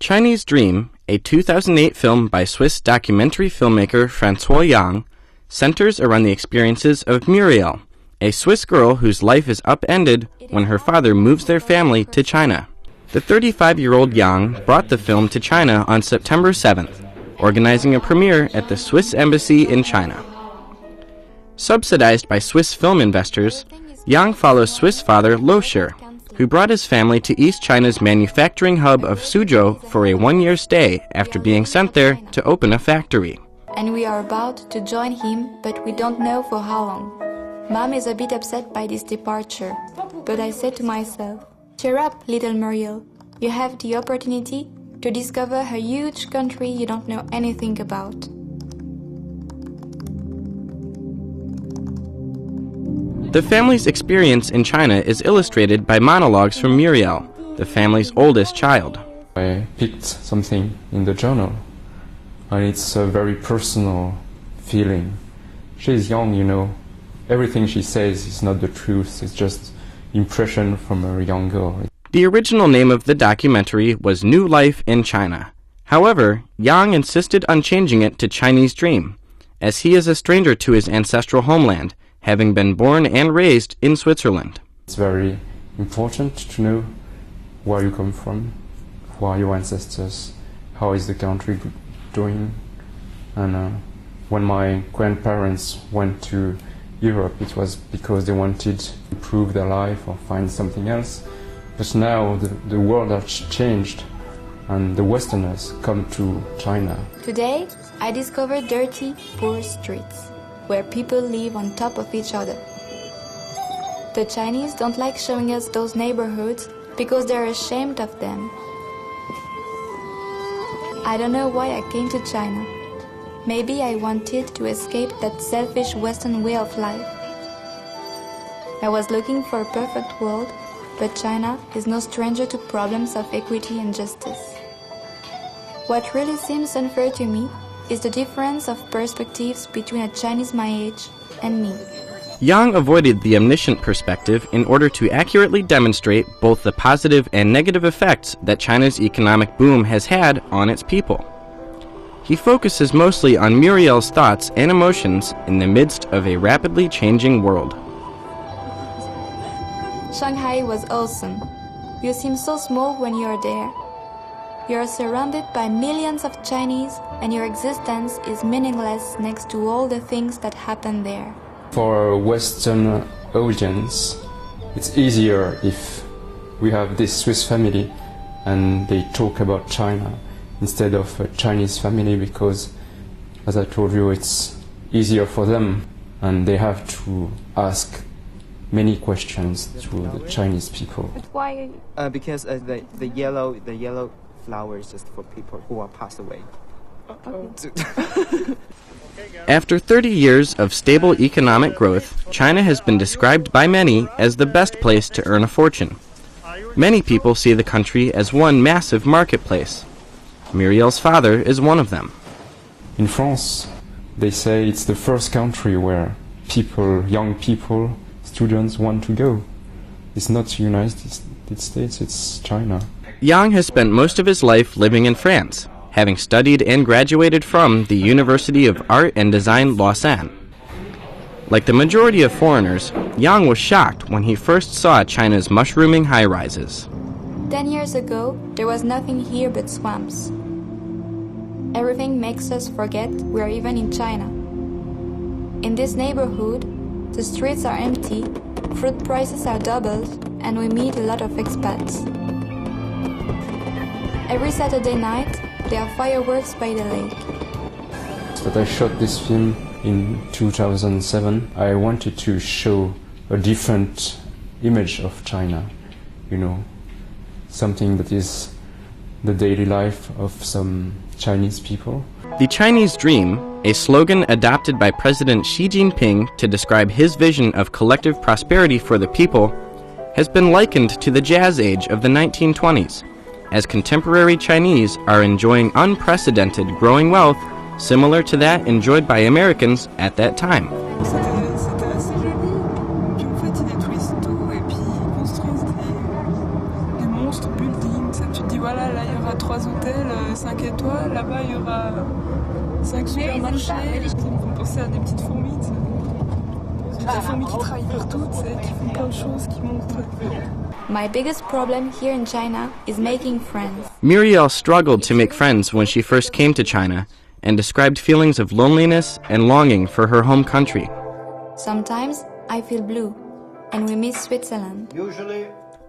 Chinese Dream, a 2008 film by Swiss documentary filmmaker François Yang, centers around the experiences of Muriel, a Swiss girl whose life is upended when her father moves their family to China. The 35-year-old Yang brought the film to China on September 7th, organizing a premiere at the Swiss Embassy in China. Subsidized by Swiss film investors, Yang follows Swiss father Loescher, who brought his family to East China's manufacturing hub of Suzhou for a one-year stay after being sent there to open a factory. And we are about to join him, but we don't know for how long. Mom is a bit upset by this departure, but I said to myself, cheer up, little Muriel. You have the opportunity to discover a huge country you don't know anything about. The family's experience in China is illustrated by monologues from Muriel, the family's oldest child. I picked something in the journal, and it's a very personal feeling. She's young, you know. Everything she says is not the truth, it's just impression from a young girl. The original name of the documentary was New Life in China. However, Yang insisted on changing it to Chinese Dream, as he is a stranger to his ancestral homeland, having been born and raised in Switzerland. It's very important to know where you come from, who are your ancestors, how is the country doing. And when my grandparents went to Europe, it was because they wanted to improve their life or find something else. But now the world has changed and the Westerners come to China. Today, I discovered dirty, poor streets, where people live on top of each other. The Chinese don't like showing us those neighborhoods because they're ashamed of them. I don't know why I came to China. Maybe I wanted to escape that selfish Western way of life. I was looking for a perfect world, but China is no stranger to problems of equity and justice. What really seems unfair to me is the difference of perspectives between a Chinese my age and me. Yang avoided the omniscient perspective in order to accurately demonstrate both the positive and negative effects that China's economic boom has had on its people. He focuses mostly on Muriel's thoughts and emotions in the midst of a rapidly changing world. Shanghai was awesome. You seem so small when you're there. You're surrounded by millions of Chinese, and your existence is meaningless next to all the things that happen there. For a Western audience, it's easier if we have this Swiss family and they talk about China instead of a Chinese family, because, as I told you, it's easier for them and they have to ask many questions to the Chinese people. But why? Because the yellow flower is just for people who are passed away. After 30 years of stable economic growth, China has been described by many as the best place to earn a fortune. Many people see the country as one massive marketplace. Muriel's father is one of them. In France, they say it's the first country where people, young people, students want to go. It's not the United States, it's China. Yang has spent most of his life living in France, having studied and graduated from the University of Art and Design Lausanne. Like the majority of foreigners, Yang was shocked when he first saw China's mushrooming high-rises. 10 years ago, there was nothing here but swamps. Everything makes us forget we're even in China. In this neighborhood, the streets are empty, fruit prices are doubled, and we meet a lot of expats. Every Saturday night, there are fireworks by the lake. But I shot this film in 2007. I wanted to show a different image of China, you know, something that is the daily life of some Chinese people. The Chinese Dream, a slogan adopted by President Xi Jinping to describe his vision of collective prosperity for the people, has been likened to the Jazz Age of the 1920s, as contemporary Chinese are enjoying unprecedented growing wealth similar to that enjoyed by Americans at that time. Voilà, là il y aura 3 hôtels. hôtel 5 étoiles. Là-bas, il y aura 5 supermarchés qui me font penser à des petites fourmis. Des fourmis qui travaillent partout, qui font plein de choses, qui montrent. My biggest problem here in China is making friends. Muriel struggled to make friends when she first came to China and described feelings of loneliness and longing for her home country. Sometimes I feel blue, and we miss Switzerland.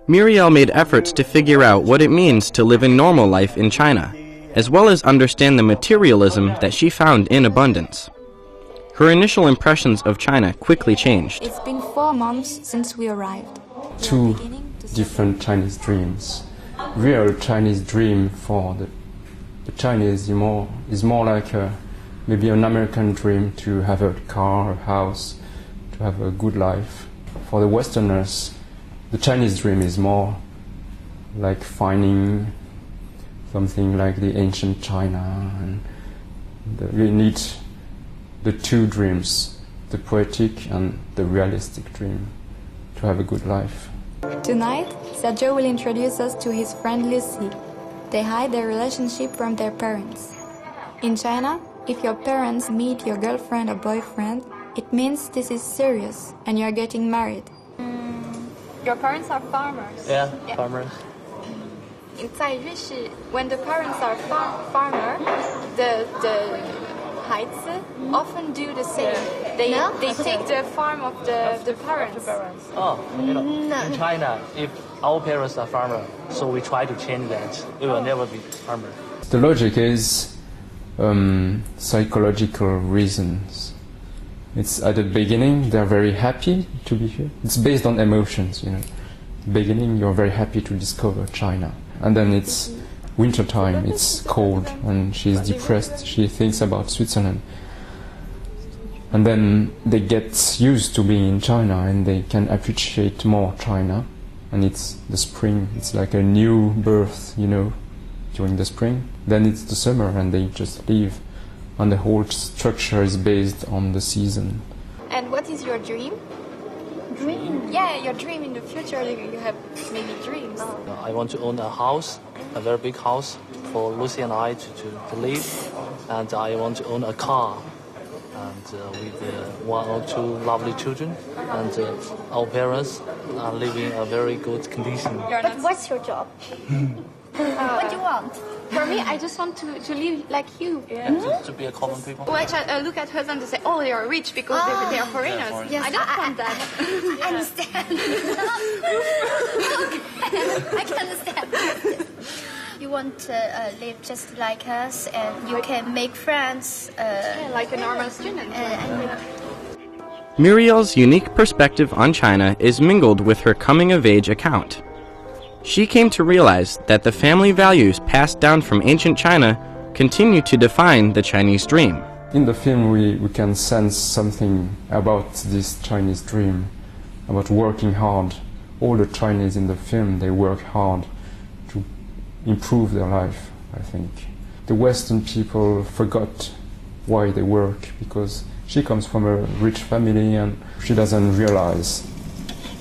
Muriel made efforts to figure out what it means to live a normal life in China, as well as understand the materialism that she found in abundance. Her initial impressions of China quickly changed. It's been 4 months since we arrived. Two different Chinese dreams. Real Chinese dream for the Chinese is more like maybe an American dream to have a car, a house, to have a good life. For the Westerners, the Chinese dream is more like finding something like the ancient China, and we need the two dreams, the poetic and the realistic dream, to have a good life. Tonight, Sergio will introduce us to his friend Lucy. They hide their relationship from their parents. In China, if your parents meet your girlfriend or boyfriend, it means this is serious and you're getting married. Your parents are farmers. Yeah, farmers. When the parents are farmer, the 孩子 often do the same. They take the farm of the parents. Oh, in China, if our parents are farmer, so we try to change that. We will never be farmer. The logic is psychological reasons. It's at the beginning they're very happy to be here. It's based on emotions, Beginning you're very happy to discover China, and then it's winter time, it's cold, and she's depressed. She thinks about Switzerland, and then they get used to being in China and they can appreciate more China. And it's the spring. It's like a new birth, during the spring. Then it's the summer and they just leave. And the whole structure is based on the season. And what is your dream? Dream? Yeah, your dream in the future. You have maybe dreams. I want to own a house, a very big house for Lucy and I to live. And I want to own a car, and with 1 or 2 lovely children. And our parents are living a very good condition. But what's your job? What do you want? For me, I just want to live like you. Yeah, to be a common people. Well, I look at husbands and say, oh, they are rich because they are foreigners. Yes, I don't want that. I understand. Okay. I can understand. You want to live just like us, and you can make friends. Like a normal student. Muriel's unique perspective on China is mingled with her coming-of-age account. She came to realize that the family values passed down from ancient China continue to define the Chinese dream. In the film we can sense something about this Chinese dream, about working hard. All the Chinese in the film, they work hard to improve their life, I think. The Western people forgot why they work, because she comes from a rich family and she doesn't realize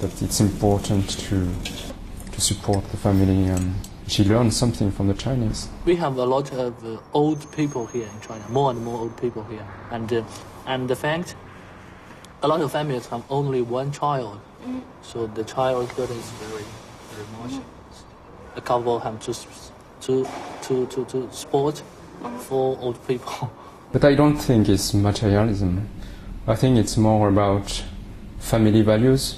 that it's important to support the family, and she learns something from the Chinese. We have a lot of old people here in China, more and more old people here. And the fact, a lot of families have only one child, so the child burden is very, very much. A couple have to support 4 old people. But I don't think it's materialism. I think it's more about family values,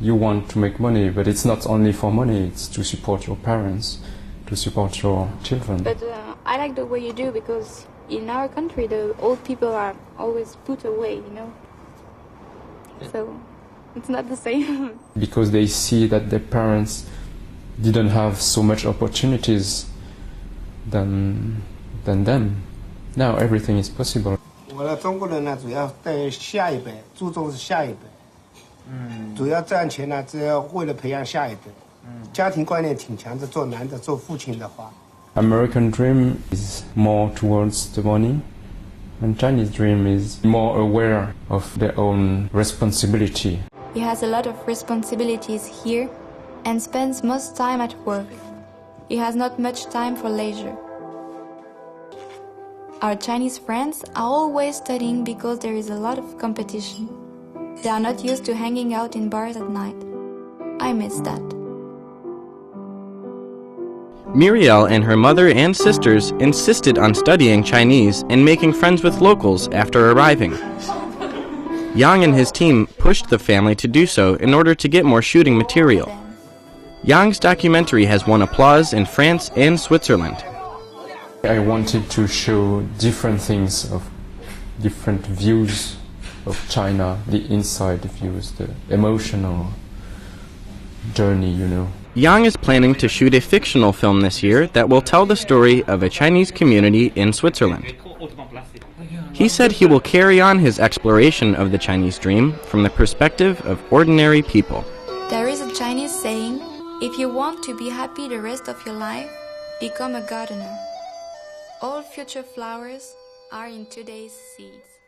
You want to make money, but it's not only for money, it's to support your parents, to support your children. But I like the way you do, because in our country the old people are always put away, Yeah. So it's not the same. Because they see that their parents didn't have so much opportunities than them. Now everything is possible. 我的中国人呢，主要对下一辈注重是下一辈，主要赚钱呢，只要为了培养下一代，家庭观念挺强的。做男的做父亲的话 ，American dream is more towards the money, and Chinese dream is more aware of their own responsibility. He has a lot of responsibilities here and spends most time at work. he has not much time for leisure. Our Chinese friends are always studying because there is a lot of competition. They are not used to hanging out in bars at night. I miss that. Muriel and her mother and sisters insisted on studying Chinese and making friends with locals after arriving. Yang and his team pushed the family to do so in order to get more shooting material. Yang's documentary has won applause in France and Switzerland. I wanted to show different things, of different views of China, the inside views, the emotional journey, you know. Yang is planning to shoot a fictional film this year that will tell the story of a Chinese community in Switzerland. He said he will carry on his exploration of the Chinese dream from the perspective of ordinary people. There is a Chinese saying, if you want to be happy the rest of your life, become a gardener. All future flowers are in today's seeds.